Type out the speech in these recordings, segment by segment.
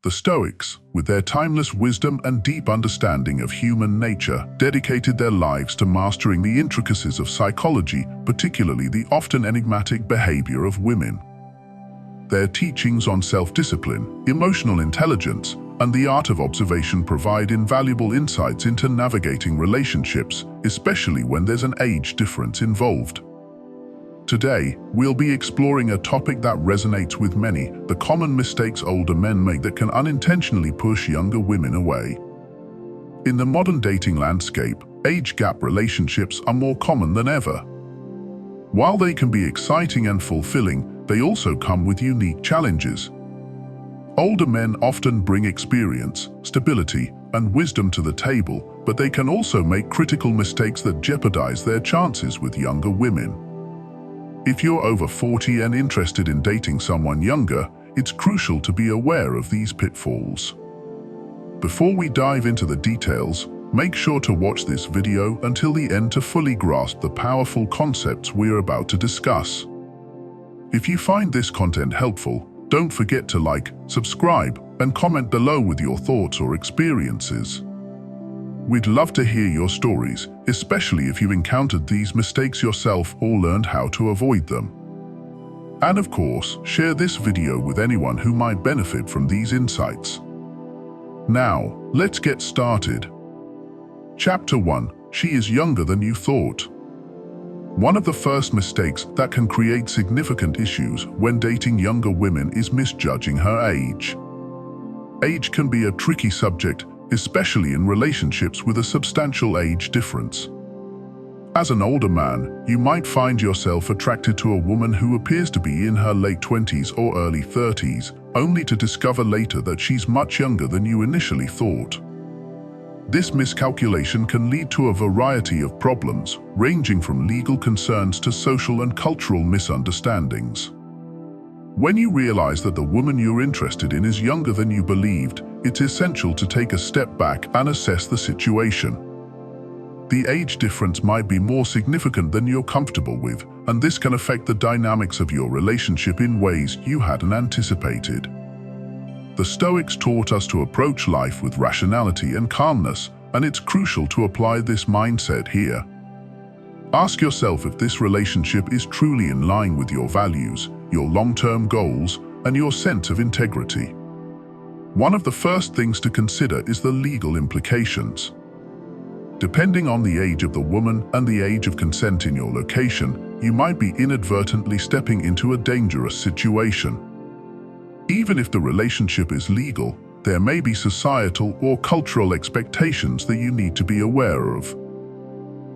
The Stoics, with their timeless wisdom and deep understanding of human nature, dedicated their lives to mastering the intricacies of psychology, particularly the often enigmatic behavior of women. Their teachings on self-discipline, emotional intelligence, and the art of observation provide invaluable insights into navigating relationships, especially when there's an age difference involved. Today, we'll be exploring a topic that resonates with many: the common mistakes older men make that can unintentionally push younger women away. In the modern dating landscape, age gap relationships are more common than ever. While they can be exciting and fulfilling, they also come with unique challenges. Older men often bring experience, stability, and wisdom to the table, but they can also make critical mistakes that jeopardize their chances with younger women. If you're over 40 and interested in dating someone younger, it's crucial to be aware of these pitfalls. Before we dive into the details, make sure to watch this video until the end to fully grasp the powerful concepts we're about to discuss. If you find this content helpful, don't forget to like, subscribe, and comment below with your thoughts or experiences. We'd love to hear your stories, especially if you've encountered these mistakes yourself or learned how to avoid them. And of course, share this video with anyone who might benefit from these insights. Now, let's get started. Chapter 1. She is younger than you thought. One of the first mistakes that can create significant issues when dating younger women is misjudging her age. Age can be a tricky subject, especially in relationships with a substantial age difference. As an older man, you might find yourself attracted to a woman who appears to be in her late 20s or early 30s, only to discover later that she's much younger than you initially thought. This miscalculation can lead to a variety of problems, ranging from legal concerns to social and cultural misunderstandings. When you realize that the woman you're interested in is younger than you believed, it's essential to take a step back and assess the situation. The age difference might be more significant than you're comfortable with, and this can affect the dynamics of your relationship in ways you hadn't anticipated. The Stoics taught us to approach life with rationality and calmness, and it's crucial to apply this mindset here. Ask yourself if this relationship is truly in line with your values, your long-term goals, and your sense of integrity. One of the first things to consider is the legal implications. Depending on the age of the woman and the age of consent in your location, you might be inadvertently stepping into a dangerous situation. Even if the relationship is legal, there may be societal or cultural expectations that you need to be aware of.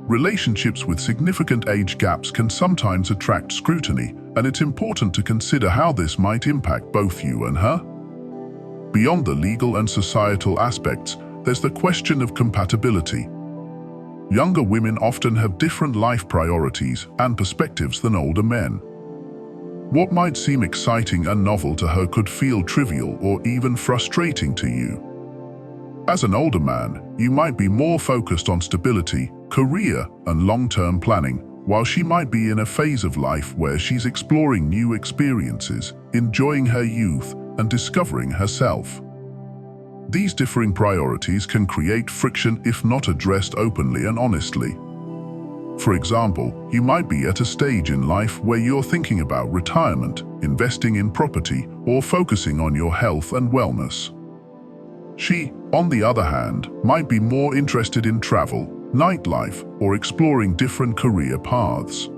Relationships with significant age gaps can sometimes attract scrutiny, and it's important to consider how this might impact both you and her. Beyond the legal and societal aspects, there's the question of compatibility. Younger women often have different life priorities and perspectives than older men. What might seem exciting and novel to her could feel trivial or even frustrating to you. As an older man, you might be more focused on stability, career, and long-term planning, while she might be in a phase of life where she's exploring new experiences, enjoying her youth, and discovering herself. These differing priorities can create friction if not addressed openly and honestly. For example, you might be at a stage in life where you're thinking about retirement, investing in property, or focusing on your health and wellness. She, on the other hand, might be more interested in travel, nightlife, or exploring different career paths.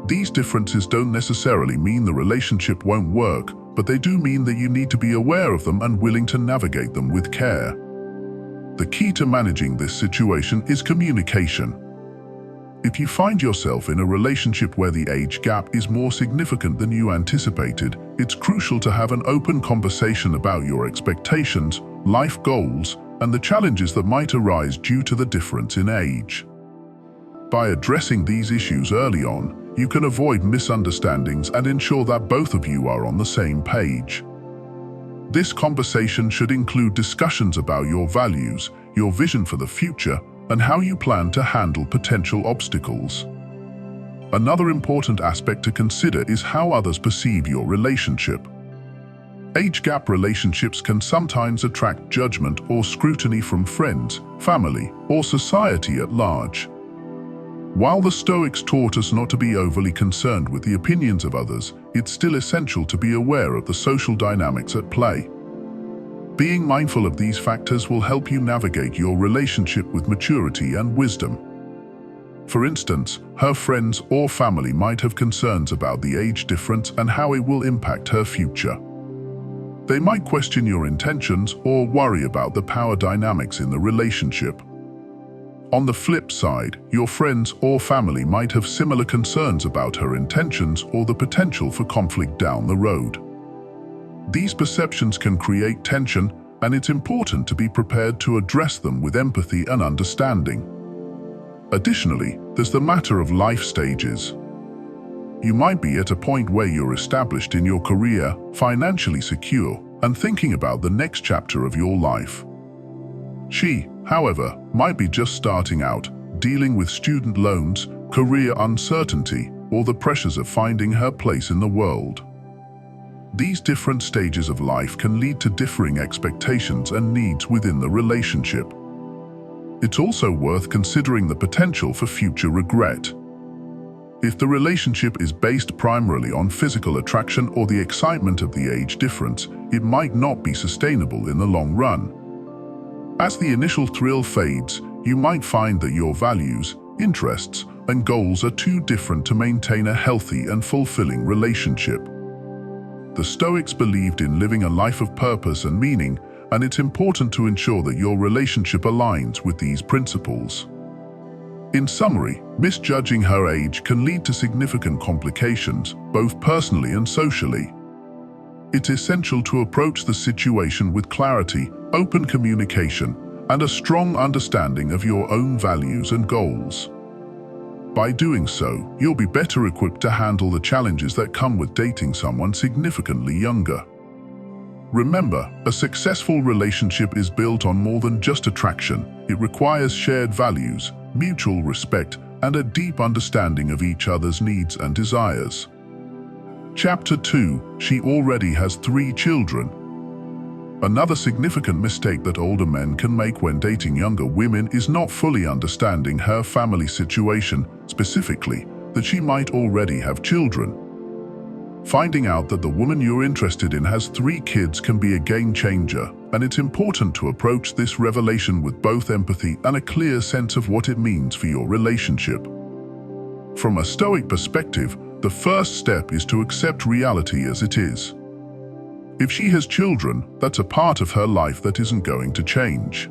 These differences don't necessarily mean the relationship won't work, but they do mean that you need to be aware of them and willing to navigate them with care. The key to managing this situation is communication. If you find yourself in a relationship where the age gap is more significant than you anticipated, it's crucial to have an open conversation about your expectations, life goals, and the challenges that might arise due to the difference in age. By addressing these issues early on, you can avoid misunderstandings and ensure that both of you are on the same page. This conversation should include discussions about your values, your vision for the future, and how you plan to handle potential obstacles. Another important aspect to consider is how others perceive your relationship. Age gap relationships can sometimes attract judgment or scrutiny from friends, family, or society at large. While the Stoics taught us not to be overly concerned with the opinions of others, it's still essential to be aware of the social dynamics at play. Being mindful of these factors will help you navigate your relationship with maturity and wisdom. For instance, her friends or family might have concerns about the age difference and how it will impact her future. They might question your intentions or worry about the power dynamics in the relationship. On the flip side, your friends or family might have similar concerns about her intentions or the potential for conflict down the road. These perceptions can create tension, and it's important to be prepared to address them with empathy and understanding. Additionally, there's the matter of life stages. You might be at a point where you're established in your career, financially secure, and thinking about the next chapter of your life. She, however, might be just starting out, dealing with student loans, career uncertainty, or the pressures of finding her place in the world. These different stages of life can lead to differing expectations and needs within the relationship. It's also worth considering the potential for future regret. If the relationship is based primarily on physical attraction or the excitement of the age difference, it might not be sustainable in the long run. As the initial thrill fades, you might find that your values, interests, and goals are too different to maintain a healthy and fulfilling relationship. The Stoics believed in living a life of purpose and meaning, and it's important to ensure that your relationship aligns with these principles. In summary, misjudging her age can lead to significant complications, both personally and socially. It's essential to approach the situation with clarity, open communication, and a strong understanding of your own values and goals. By doing so, you'll be better equipped to handle the challenges that come with dating someone significantly younger. Remember, a successful relationship is built on more than just attraction. It requires shared values, mutual respect, and a deep understanding of each other's needs and desires. Chapter 2. She already has 3 children. Another significant mistake that older men can make when dating younger women is not fully understanding her family situation, specifically, that she might already have children. Finding out that the woman you're interested in has 3 kids can be a game changer, and it's important to approach this revelation with both empathy and a clear sense of what it means for your relationship. From a Stoic perspective, the first step is to accept reality as it is. If she has children, that's a part of her life that isn't going to change.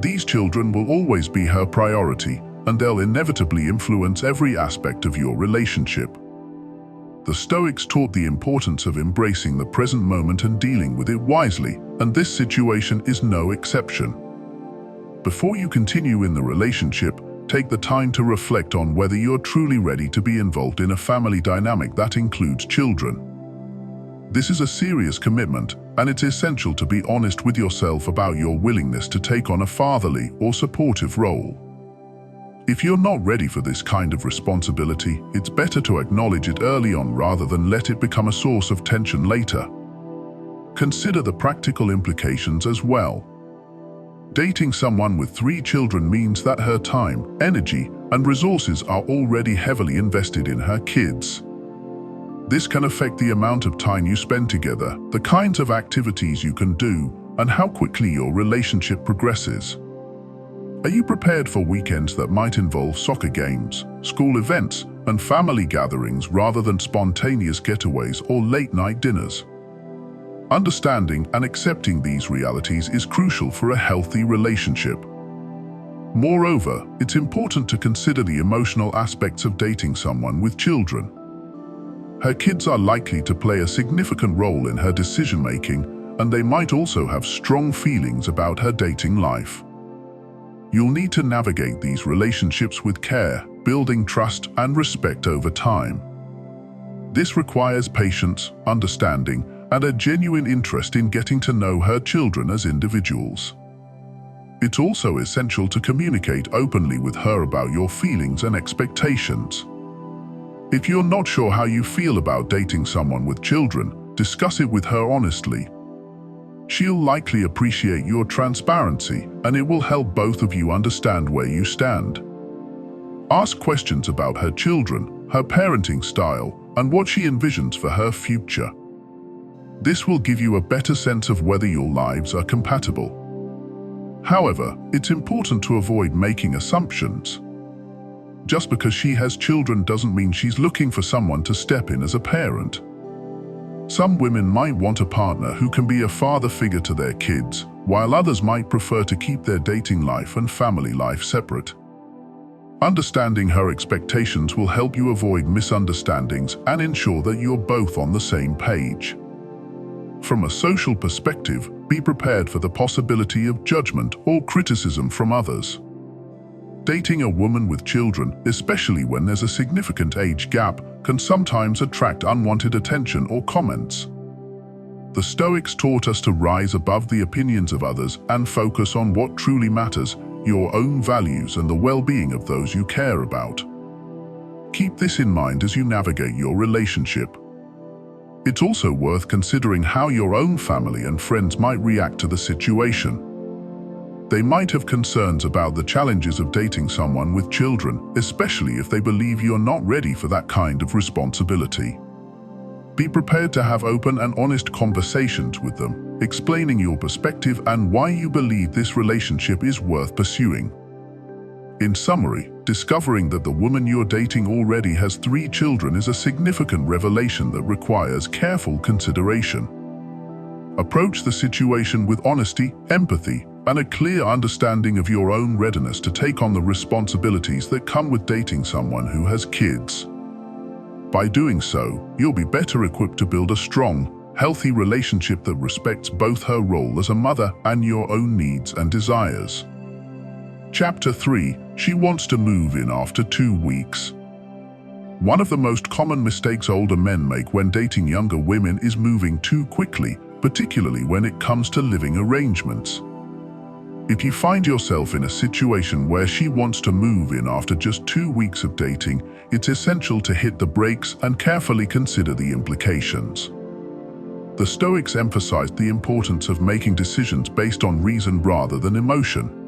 These children will always be her priority, and they'll inevitably influence every aspect of your relationship. The Stoics taught the importance of embracing the present moment and dealing with it wisely, and this situation is no exception. Before you continue in the relationship, take the time to reflect on whether you're truly ready to be involved in a family dynamic that includes children. This is a serious commitment, and it's essential to be honest with yourself about your willingness to take on a fatherly or supportive role. If you're not ready for this kind of responsibility, it's better to acknowledge it early on rather than let it become a source of tension later. Consider the practical implications as well. Dating someone with 3 children means that her time, energy, and resources are already heavily invested in her kids. This can affect the amount of time you spend together, the kinds of activities you can do, and how quickly your relationship progresses. Are you prepared for weekends that might involve soccer games, school events, and family gatherings rather than spontaneous getaways or late-night dinners? Understanding and accepting these realities is crucial for a healthy relationship. Moreover, it's important to consider the emotional aspects of dating someone with children. Her kids are likely to play a significant role in her decision-making, and they might also have strong feelings about her dating life. You'll need to navigate these relationships with care, building trust and respect over time. This requires patience, understanding, and a genuine interest in getting to know her children as individuals. It's also essential to communicate openly with her about your feelings and expectations. If you're not sure how you feel about dating someone with children, Discuss it with her honestly. She'll likely appreciate your transparency, and it will help both of you understand where you stand. Ask questions about her children, her parenting style, and what she envisions for her future. This will give you a better sense of whether your lives are compatible. However, it's important to avoid making assumptions. Just because she has children doesn't mean she's looking for someone to step in as a parent. Some women might want a partner who can be a father figure to their kids, while others might prefer to keep their dating life and family life separate. Understanding her expectations will help you avoid misunderstandings and ensure that you're both on the same page. From a social perspective, be prepared for the possibility of judgment or criticism from others. Dating a woman with children, especially when there's a significant age gap, can sometimes attract unwanted attention or comments. The Stoics taught us to rise above the opinions of others and focus on what truly matters, your own values and the well-being of those you care about. Keep this in mind as you navigate your relationship. It's also worth considering how your own family and friends might react to the situation. They might have concerns about the challenges of dating someone with children, especially if they believe you're not ready for that kind of responsibility. Be prepared to have open and honest conversations with them, explaining your perspective and why you believe this relationship is worth pursuing. In summary, discovering that the woman you're dating already has 3 children is a significant revelation that requires careful consideration. Approach the situation with honesty, empathy, and a clear understanding of your own readiness to take on the responsibilities that come with dating someone who has kids. By doing so, you'll be better equipped to build a strong, healthy relationship that respects both her role as a mother and your own needs and desires. Chapter 3. She wants to move in after 2 weeks. One of the most common mistakes older men make when dating younger women is moving too quickly, particularly when it comes to living arrangements. If you find yourself in a situation where she wants to move in after just 2 weeks of dating, it's essential to hit the brakes and carefully consider the implications. The Stoics emphasized the importance of making decisions based on reason rather than emotion.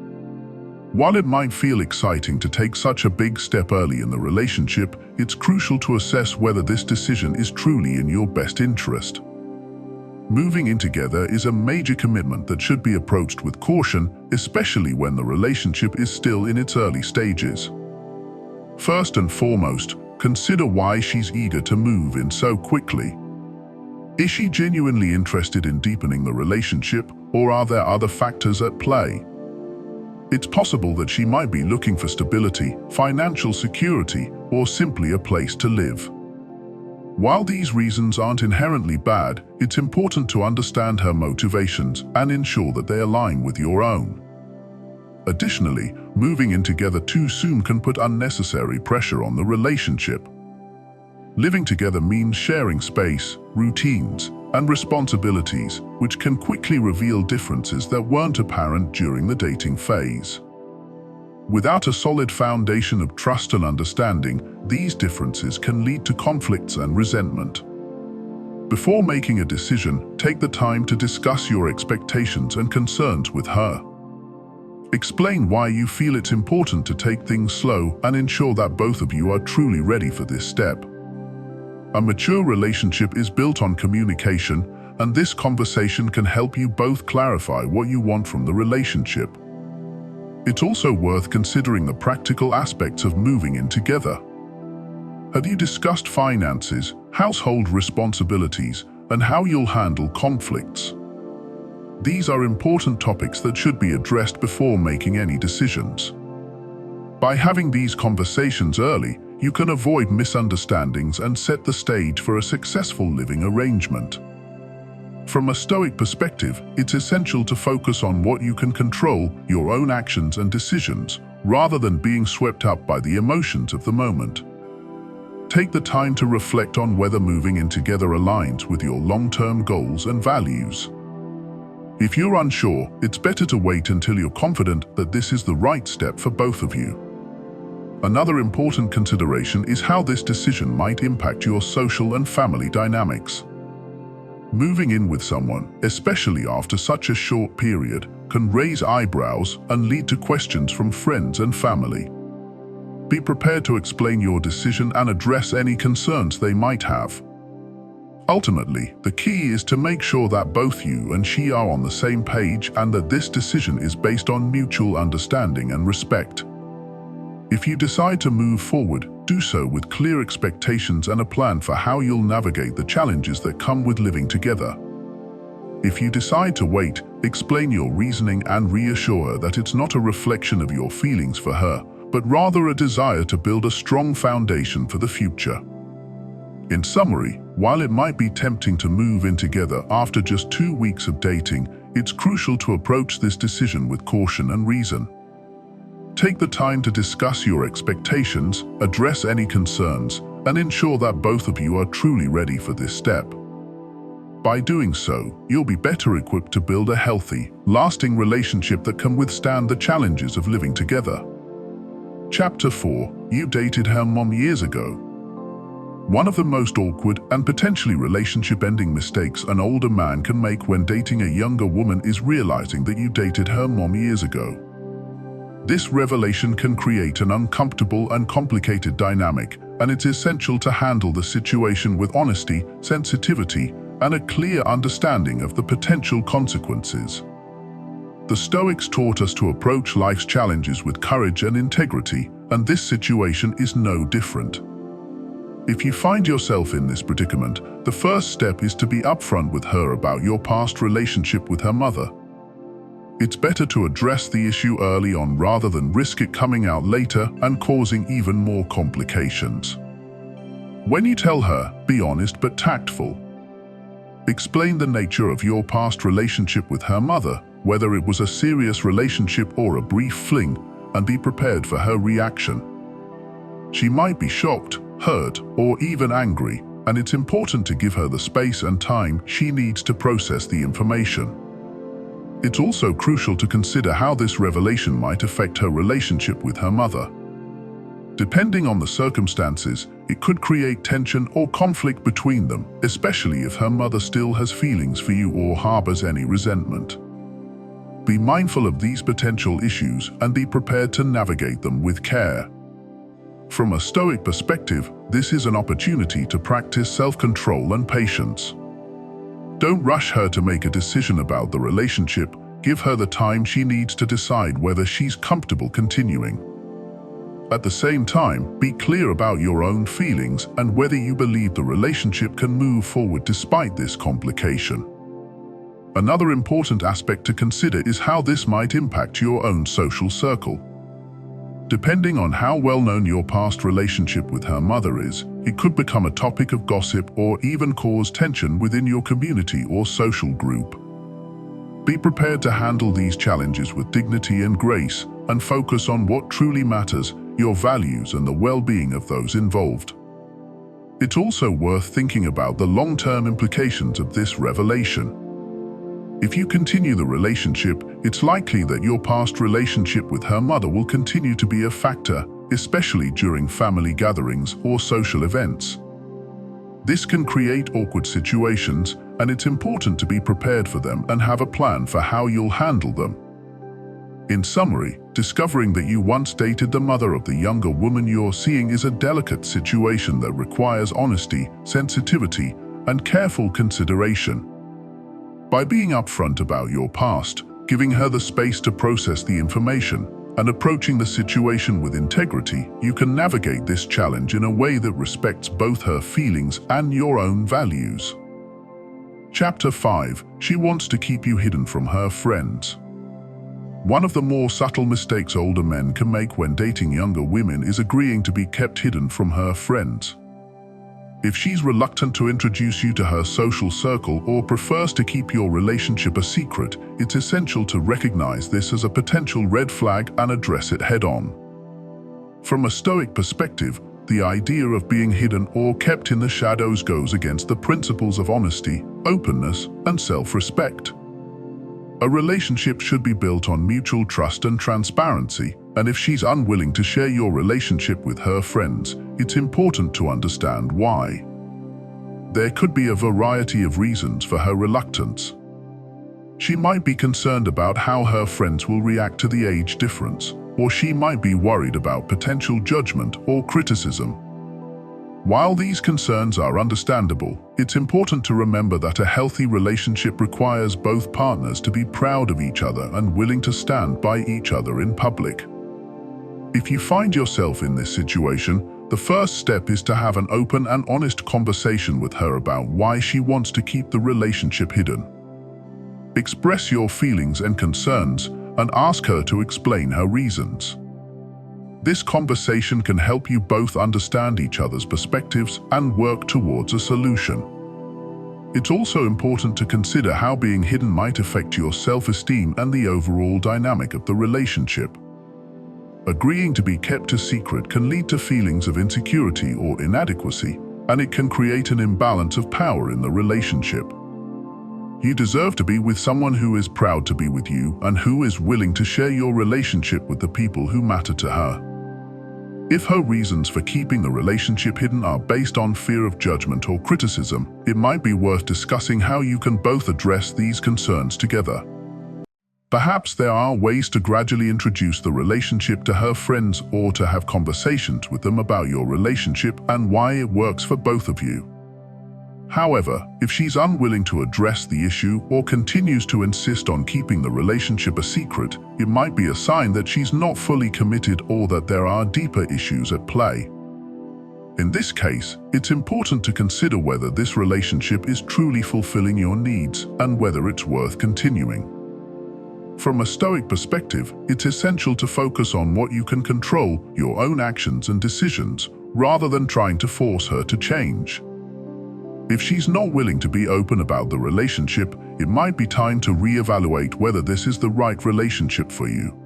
While it might feel exciting to take such a big step early in the relationship, it's crucial to assess whether this decision is truly in your best interest. Moving in together is a major commitment that should be approached with caution, especially when the relationship is still in its early stages. First and foremost, consider why she's eager to move in so quickly. Is she genuinely interested in deepening the relationship, or are there other factors at play? It's possible that she might be looking for stability, financial security, or simply a place to live. While these reasons aren't inherently bad, it's important to understand her motivations and ensure that they align with your own. Additionally, moving in together too soon can put unnecessary pressure on the relationship. Living together means sharing space, routines, and responsibilities, which can quickly reveal differences that weren't apparent during the dating phase. Without a solid foundation of trust and understanding, these differences can lead to conflicts and resentment. Before making a decision, take the time to discuss your expectations and concerns with her. Explain why you feel it's important to take things slow and ensure that both of you are truly ready for this step. A mature relationship is built on communication, and this conversation can help you both clarify what you want from the relationship. It's also worth considering the practical aspects of moving in together. Have you discussed finances, household responsibilities, and how you'll handle conflicts? These are important topics that should be addressed before making any decisions. By having these conversations early, you can avoid misunderstandings and set the stage for a successful living arrangement. From a Stoic perspective, it's essential to focus on what you can control, your own actions and decisions, rather than being swept up by the emotions of the moment. Take the time to reflect on whether moving in together aligns with your long-term goals and values. If you're unsure, it's better to wait until you're confident that this is the right step for both of you. Another important consideration is how this decision might impact your social and family dynamics. Moving in with someone, especially after such a short period, can raise eyebrows and lead to questions from friends and family. Be prepared to explain your decision and address any concerns they might have. Ultimately, the key is to make sure that both you and she are on the same page and that this decision is based on mutual understanding and respect. If you decide to move forward, do so with clear expectations and a plan for how you'll navigate the challenges that come with living together. If you decide to wait, explain your reasoning and reassure her that it's not a reflection of your feelings for her, but rather a desire to build a strong foundation for the future. In summary, while it might be tempting to move in together after just 2 weeks of dating, it's crucial to approach this decision with caution and reason. Take the time to discuss your expectations, address any concerns, and ensure that both of you are truly ready for this step. By doing so, you'll be better equipped to build a healthy, lasting relationship that can withstand the challenges of living together. Chapter 4. You dated her mom years ago. One of the most awkward and potentially relationship-ending mistakes an older man can make when dating a younger woman is realizing that you dated her mom years ago. This revelation can create an uncomfortable and complicated dynamic, and it's essential to handle the situation with honesty, sensitivity, and a clear understanding of the potential consequences. The Stoics taught us to approach life's challenges with courage and integrity, and this situation is no different. If you find yourself in this predicament, the first step is to be upfront with her about your past relationship with her mother. It's better to address the issue early on rather than risk it coming out later and causing even more complications. When you tell her, be honest but tactful. Explain the nature of your past relationship with her mother, whether it was a serious relationship or a brief fling, and be prepared for her reaction. She might be shocked, hurt, or even angry, and it's important to give her the space and time she needs to process the information. It's also crucial to consider how this revelation might affect her relationship with her mother. Depending on the circumstances, it could create tension or conflict between them, especially if her mother still has feelings for you or harbors any resentment. Be mindful of these potential issues and be prepared to navigate them with care. From a Stoic perspective, this is an opportunity to practice self-control and patience. Don't rush her to make a decision about the relationship. Give her the time she needs to decide whether she's comfortable continuing. At the same time, be clear about your own feelings and whether you believe the relationship can move forward despite this complication. Another important aspect to consider is how this might impact your own social circle. Depending on how well-known your past relationship with her mother is, it could become a topic of gossip or even cause tension within your community or social group. Be prepared to handle these challenges with dignity and grace, and focus on what truly matters, your values and the well-being of those involved. It's also worth thinking about the long-term implications of this revelation. If you continue the relationship, it's likely that your past relationship with her mother will continue to be a factor, especially during family gatherings or social events. This can create awkward situations, and it's important to be prepared for them and have a plan for how you'll handle them. In summary, discovering that you once dated the mother of the younger woman you're seeing is a delicate situation that requires honesty, sensitivity, and careful consideration. By being upfront about your past, giving her the space to process the information, and approaching the situation with integrity, you can navigate this challenge in a way that respects both her feelings and your own values. Chapter 5. She wants to keep you hidden from her friends. One of the more subtle mistakes older men can make when dating younger women is agreeing to be kept hidden from her friends. If she's reluctant to introduce you to her social circle or prefers to keep your relationship a secret, it's essential to recognize this as a potential red flag and address it head-on. From a Stoic perspective, the idea of being hidden or kept in the shadows goes against the principles of honesty, openness, and self-respect. A relationship should be built on mutual trust and transparency, and if she's unwilling to share your relationship with her friends, it's important to understand why. There could be a variety of reasons for her reluctance. She might be concerned about how her friends will react to the age difference, or she might be worried about potential judgment or criticism. While these concerns are understandable, it's important to remember that a healthy relationship requires both partners to be proud of each other and willing to stand by each other in public. If you find yourself in this situation, the first step is to have an open and honest conversation with her about why she wants to keep the relationship hidden. Express your feelings and concerns and ask her to explain her reasons. This conversation can help you both understand each other's perspectives and work towards a solution. It's also important to consider how being hidden might affect your self-esteem and the overall dynamic of the relationship. Agreeing to be kept a secret can lead to feelings of insecurity or inadequacy, and it can create an imbalance of power in the relationship. You deserve to be with someone who is proud to be with you and who is willing to share your relationship with the people who matter to her. If her reasons for keeping the relationship hidden are based on fear of judgment or criticism, it might be worth discussing how you can both address these concerns together. Perhaps there are ways to gradually introduce the relationship to her friends or to have conversations with them about your relationship and why it works for both of you. However, if she's unwilling to address the issue or continues to insist on keeping the relationship a secret, it might be a sign that she's not fully committed or that there are deeper issues at play. In this case, it's important to consider whether this relationship is truly fulfilling your needs and whether it's worth continuing. From a Stoic perspective, it's essential to focus on what you can control, your own actions and decisions, rather than trying to force her to change. If she's not willing to be open about the relationship, it might be time to reevaluate whether this is the right relationship for you.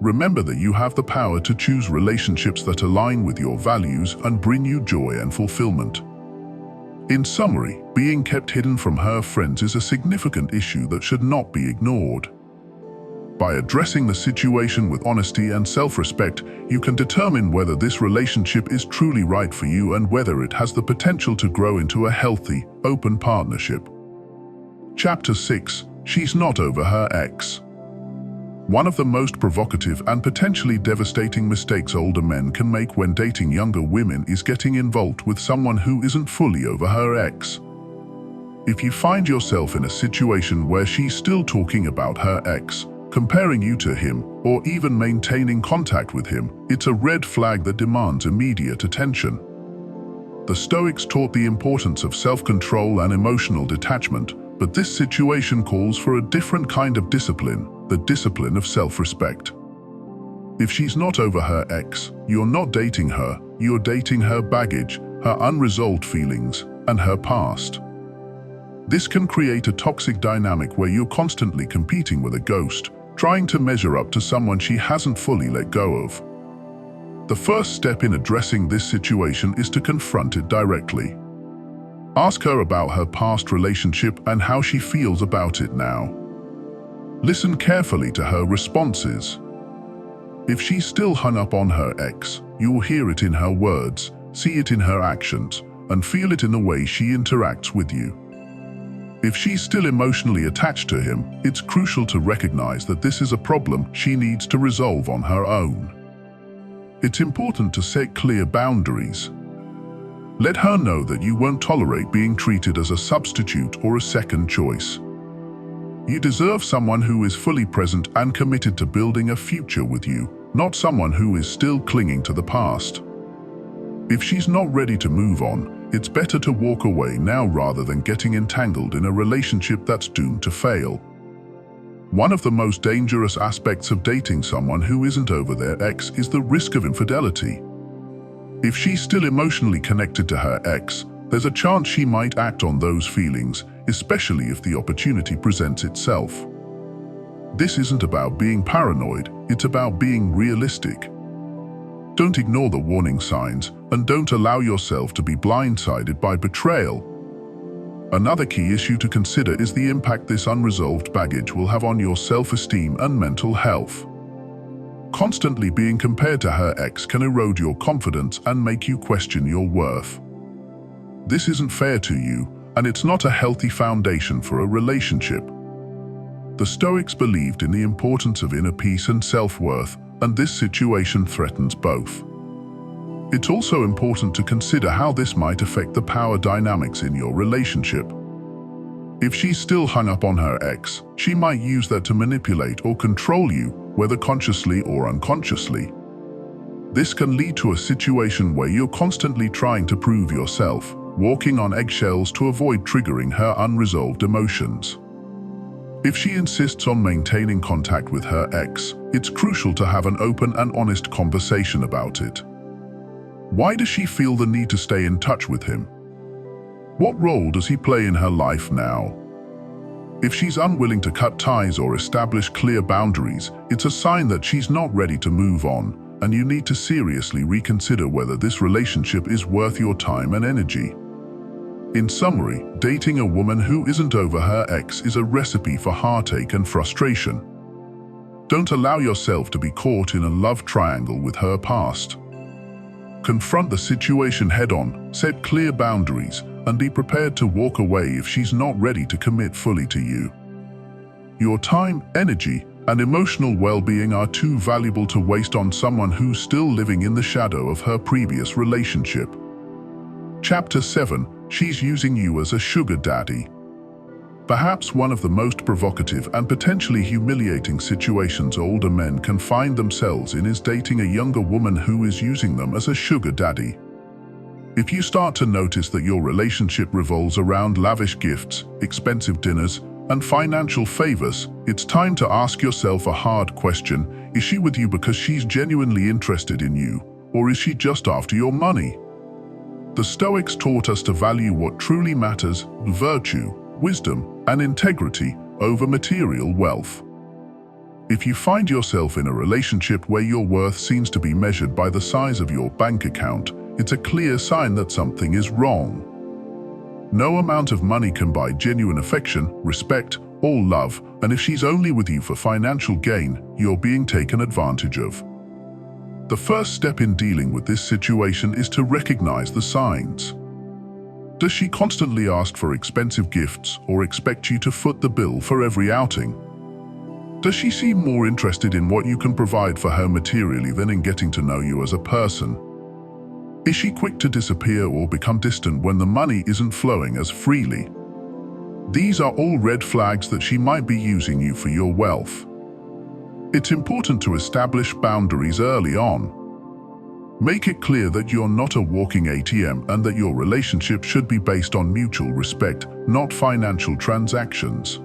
Remember that you have the power to choose relationships that align with your values and bring you joy and fulfillment. In summary, being kept hidden from her friends is a significant issue that should not be ignored. By addressing the situation with honesty and self-respect, you can determine whether this relationship is truly right for you and whether it has the potential to grow into a healthy, open partnership. Chapter 6. She's not over her ex. One of the most provocative and potentially devastating mistakes older men can make when dating younger women is getting involved with someone who isn't fully over her ex. If you find yourself in a situation where she's still talking about her ex, comparing you to him, or even maintaining contact with him, it's a red flag that demands immediate attention. The Stoics taught the importance of self-control and emotional detachment, but this situation calls for a different kind of discipline, the discipline of self-respect. If she's not over her ex, you're not dating her, you're dating her baggage, her unresolved feelings, and her past. This can create a toxic dynamic where you're constantly competing with a ghost, trying to measure up to someone she hasn't fully let go of. The first step in addressing this situation is to confront it directly. Ask her about her past relationship and how she feels about it now. Listen carefully to her responses. If she's still hung up on her ex, you'll hear it in her words, see it in her actions, and feel it in the way she interacts with you. If she's still emotionally attached to him, it's crucial to recognize that this is a problem she needs to resolve on her own. It's important to set clear boundaries. Let her know that you won't tolerate being treated as a substitute or a second choice. You deserve someone who is fully present and committed to building a future with you, not someone who is still clinging to the past. If she's not ready to move on, it's better to walk away now rather than getting entangled in a relationship that's doomed to fail. One of the most dangerous aspects of dating someone who isn't over their ex is the risk of infidelity. If she's still emotionally connected to her ex, there's a chance she might act on those feelings, especially if the opportunity presents itself. This isn't about being paranoid, it's about being realistic. Don't ignore the warning signs, and don't allow yourself to be blindsided by betrayal. Another key issue to consider is the impact this unresolved baggage will have on your self-esteem and mental health. Constantly being compared to her ex can erode your confidence and make you question your worth. This isn't fair to you, and it's not a healthy foundation for a relationship. The Stoics believed in the importance of inner peace and self-worth, and this situation threatens both. It's also important to consider how this might affect the power dynamics in your relationship. If she's still hung up on her ex, she might use that to manipulate or control you, whether consciously or unconsciously. This can lead to a situation where you're constantly trying to prove yourself, walking on eggshells to avoid triggering her unresolved emotions. If she insists on maintaining contact with her ex, it's crucial to have an open and honest conversation about it. Why does she feel the need to stay in touch with him? What role does he play in her life now? If she's unwilling to cut ties or establish clear boundaries, it's a sign that she's not ready to move on, and you need to seriously reconsider whether this relationship is worth your time and energy. In summary, dating a woman who isn't over her ex is a recipe for heartache and frustration. Don't allow yourself to be caught in a love triangle with her past. Confront the situation head-on, set clear boundaries, and be prepared to walk away if she's not ready to commit fully to you. Your time, energy, and emotional well-being are too valuable to waste on someone who's still living in the shadow of her previous relationship. Chapter 7. She's using you as a sugar daddy. Perhaps one of the most provocative and potentially humiliating situations older men can find themselves in is dating a younger woman who is using them as a sugar daddy. If you start to notice that your relationship revolves around lavish gifts, expensive dinners, and financial favors, it's time to ask yourself a hard question. Is she with you because she's genuinely interested in you, or is she just after your money? The Stoics taught us to value what truly matters: virtue, wisdom, and integrity over material wealth. If you find yourself in a relationship where your worth seems to be measured by the size of your bank account, it's a clear sign that something is wrong. No amount of money can buy genuine affection, respect, or love, and if she's only with you for financial gain, you're being taken advantage of. The first step in dealing with this situation is to recognize the signs. Does she constantly ask for expensive gifts or expect you to foot the bill for every outing? Does she seem more interested in what you can provide for her materially than in getting to know you as a person? Is she quick to disappear or become distant when the money isn't flowing as freely? These are all red flags that she might be using you for your wealth. It's important to establish boundaries early on. Make it clear that you're not a walking ATM and that your relationship should be based on mutual respect, not financial transactions.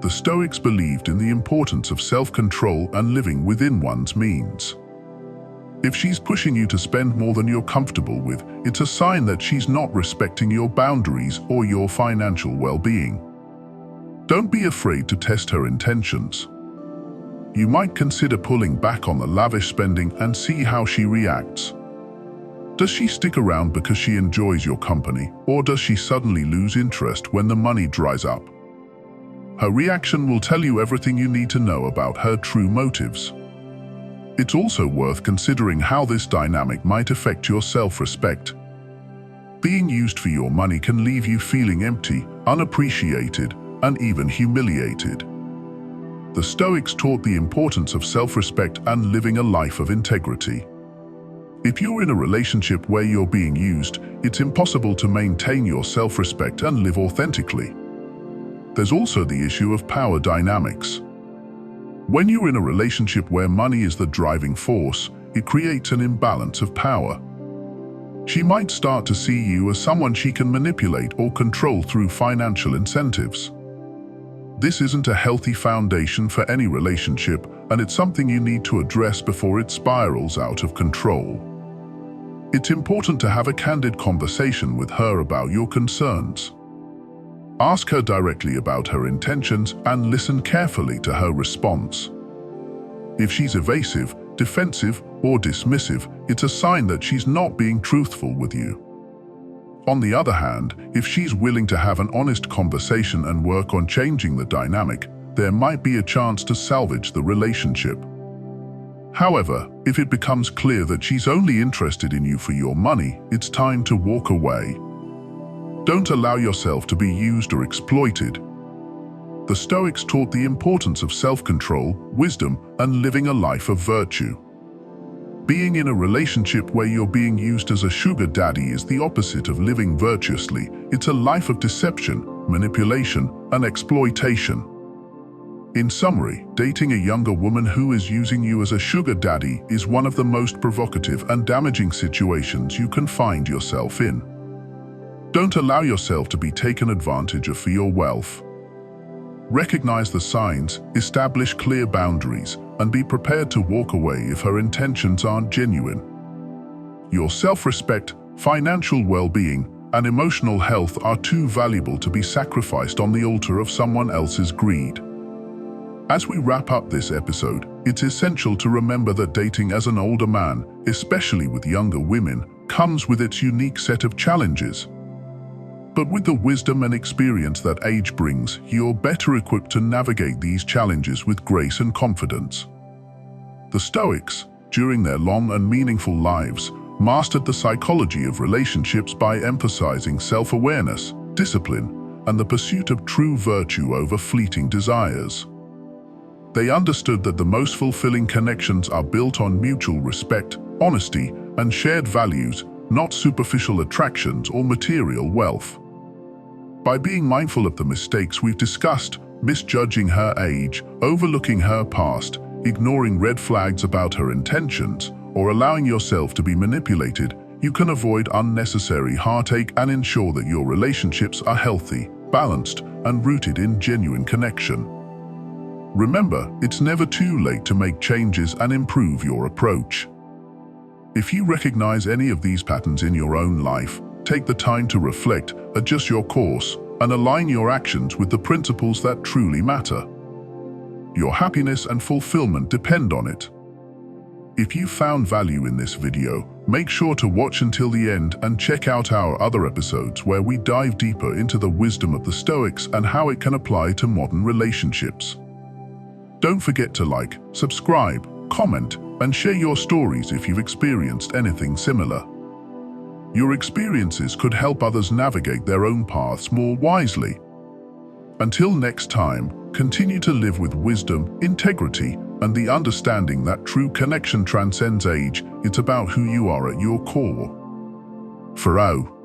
The Stoics believed in the importance of self-control and living within one's means. If she's pushing you to spend more than you're comfortable with, it's a sign that she's not respecting your boundaries or your financial well-being. Don't be afraid to test her intentions. You might consider pulling back on the lavish spending and see how she reacts. Does she stick around because she enjoys your company, or does she suddenly lose interest when the money dries up? Her reaction will tell you everything you need to know about her true motives. It's also worth considering how this dynamic might affect your self-respect. Being used for your money can leave you feeling empty, unappreciated, and even humiliated. The Stoics taught the importance of self-respect and living a life of integrity. If you're in a relationship where you're being used, it's impossible to maintain your self-respect and live authentically. There's also the issue of power dynamics. When you're in a relationship where money is the driving force, it creates an imbalance of power. She might start to see you as someone she can manipulate or control through financial incentives. This isn't a healthy foundation for any relationship, and it's something you need to address before it spirals out of control. It's important to have a candid conversation with her about your concerns. Ask her directly about her intentions and listen carefully to her response. If she's evasive, defensive, or dismissive, it's a sign that she's not being truthful with you. On the other hand, if she's willing to have an honest conversation and work on changing the dynamic, there might be a chance to salvage the relationship. However, if it becomes clear that she's only interested in you for your money, it's time to walk away. Don't allow yourself to be used or exploited. The Stoics taught the importance of self-control, wisdom, and living a life of virtue. Being in a relationship where you're being used as a sugar daddy is the opposite of living virtuously. It's a life of deception, manipulation, and exploitation. In summary, dating a younger woman who is using you as a sugar daddy is one of the most provocative and damaging situations you can find yourself in. Don't allow yourself to be taken advantage of for your wealth. Recognize the signs, establish clear boundaries, and be prepared to walk away if her intentions aren't genuine. Your self-respect, financial well-being, and emotional health are too valuable to be sacrificed on the altar of someone else's greed. As we wrap up this episode, it's essential to remember that dating as an older man, especially with younger women, comes with its unique set of challenges. But with the wisdom and experience that age brings, you're better equipped to navigate these challenges with grace and confidence. The Stoics, during their long and meaningful lives, mastered the psychology of relationships by emphasizing self-awareness, discipline, and the pursuit of true virtue over fleeting desires. They understood that the most fulfilling connections are built on mutual respect, honesty, and shared values, not superficial attractions or material wealth. By being mindful of the mistakes we've discussed, misjudging her age, overlooking her past, ignoring red flags about her intentions, or allowing yourself to be manipulated, you can avoid unnecessary heartache and ensure that your relationships are healthy, balanced, and rooted in genuine connection. Remember, it's never too late to make changes and improve your approach. If you recognize any of these patterns in your own life, take the time to reflect, adjust your course, and align your actions with the principles that truly matter. Your happiness and fulfillment depend on it. If you found value in this video, make sure to watch until the end and check out our other episodes where we dive deeper into the wisdom of the Stoics and how it can apply to modern relationships. Don't forget to like, subscribe, comment, and share your stories if you've experienced anything similar. Your experiences could help others navigate their own paths more wisely. Until next time, continue to live with wisdom, integrity, and the understanding that true connection transcends age. It's about who you are at your core. Farao.